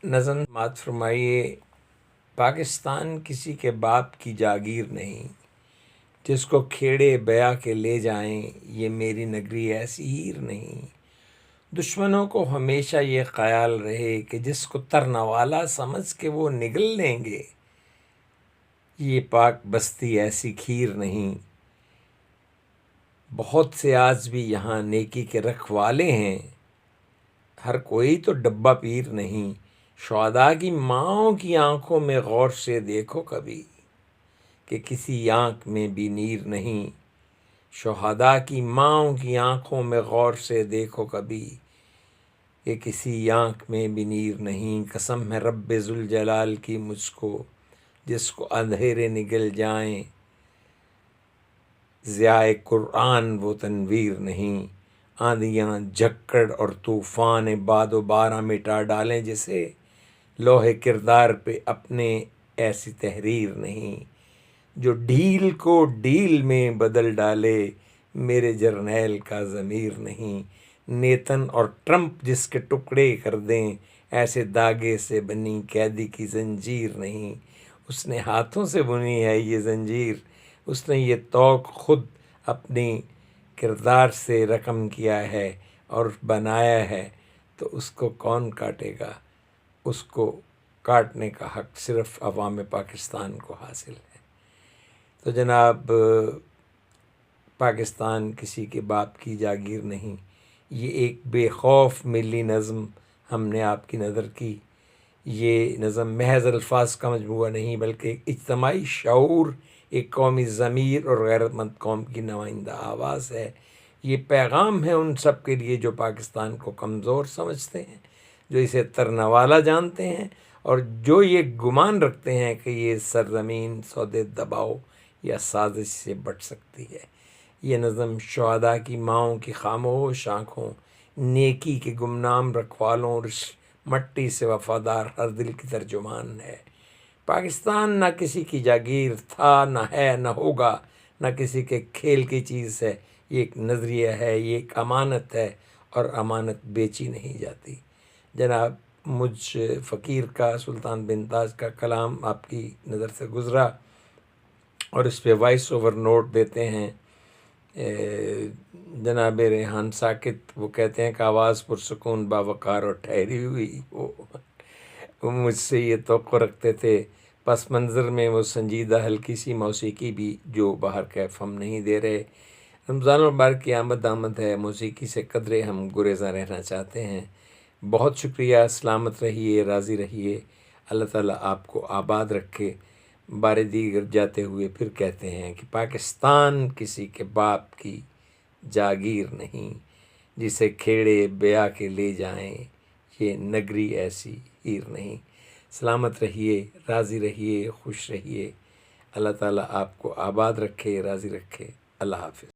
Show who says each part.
Speaker 1: نظم سماعت فرمائیے۔ پاکستان کسی کے باپ کی جاگیر نہیں، جس کو کھیڑے بیاہ کے لے جائیں، یہ میری نگری ایسی ہیر نہیں۔ دشمنوں کو ہمیشہ یہ خیال رہے کہ جس کو ترنوالا سمجھ کے وہ نگل لیں گے، یہ پاک بستی ایسی کھیر نہیں۔ بہت سے آج بھی یہاں نیکی کے رکھوالے ہیں، ہر کوئی تو ڈبہ پیر نہیں۔ شہداء کی ماؤں کی آنکھوں میں غور سے دیکھو کبھی، کہ کسی آنکھ میں بھی نیر نہیں۔ شہداء کی ماؤں کی آنکھوں میں غور سے دیکھو کبھی، کہ کسی آنکھ میں بھی نیر نہیں۔ قسم ہے رب ذوالجلال کی مجھ کو، جس کو اندھیرے نگل جائیں، ضیاء قرآن وہ تنویر نہیں۔ آندیاں جھکڑ اور طوفان باد و بارہ مٹا ڈالیں جسے، لوح کردار پہ اپنے ایسی تحریر نہیں۔ جو ڈھیل کو ڈیل میں بدل ڈالے، میرے جرنیل کا ضمیر نہیں۔ نیتن اور ٹرمپ جس کے ٹکڑے کر دیں، ایسے داغے سے بنی قیدی کی زنجیر نہیں۔ اس نے ہاتھوں سے بنی ہے یہ زنجیر، اس نے یہ طوق خود اپنی کردار سے رقم کیا ہے اور بنایا ہے، تو اس کو کون کاٹے گا؟ اس کو کاٹنے کا حق صرف عوام پاکستان کو حاصل ہے۔ تو جناب، پاکستان کسی کے باپ کی جاگیر نہیں، یہ ایک بے خوف ملی نظم ہم نے آپ کی نظر کی۔ یہ نظم محض الفاظ کا مجموعہ نہیں، بلکہ ایک اجتماعی شعور، ایک قومی ضمیر اور غیرت مند قوم کی نمائندہ آواز ہے۔ یہ پیغام ہے ان سب کے لیے جو پاکستان کو کمزور سمجھتے ہیں، جو اسے ترنوالا جانتے ہیں، اور جو یہ گمان رکھتے ہیں کہ یہ سرزمین سودے دباؤ یا سازش سے بچ سکتی ہے۔ یہ نظم شہداء کی ماؤں کی خاموش آنکھوں، نیکی کے گمنام رکھوالوں اور اس مٹی سے وفادار ہر دل کی ترجمان ہے۔ پاکستان نہ کسی کی جاگیر تھا، نہ ہے، نہ ہوگا، نہ کسی کے کھیل کی چیز ہے۔ یہ ایک نظریہ ہے، یہ ایک امانت ہے، اور امانت بیچی نہیں جاتی۔ جناب، مجھ فقیر کا، سلطان بن تاج کا کلام آپ کی نظر سے گزرا، اور اس پہ وائس اوور نوٹ دیتے ہیں جناب ریحان ساکت۔ وہ کہتے ہیں کہ آواز پرسکون باوقار اور ٹھہری ہوئی ہو۔ وہ مجھ سے یہ توقع رکھتے تھے، پس منظر میں وہ سنجیدہ ہلکی سی موسیقی بھی جو باہر کیف ہم نہیں دے رہے۔ رمضان المبارک کی آمد ہے، موسیقی سے قدرے ہم گریزاں رہنا چاہتے ہیں۔ بہت شکریہ، سلامت رہیے، راضی رہیے، اللہ تعالیٰ آپ کو آباد رکھے۔ بار دیگر جاتے ہوئے پھر کہتے ہیں کہ پاکستان کسی کے باپ کی جاگیر نہیں، جسے کھیڑے بیاہ کے لے جائیں، یہ نگری ایسی ہیر نہیں۔ سلامت رہیے، راضی رہیے، خوش رہیے، اللہ تعالیٰ آپ کو آباد رکھے، راضی رکھے۔ اللہ حافظ۔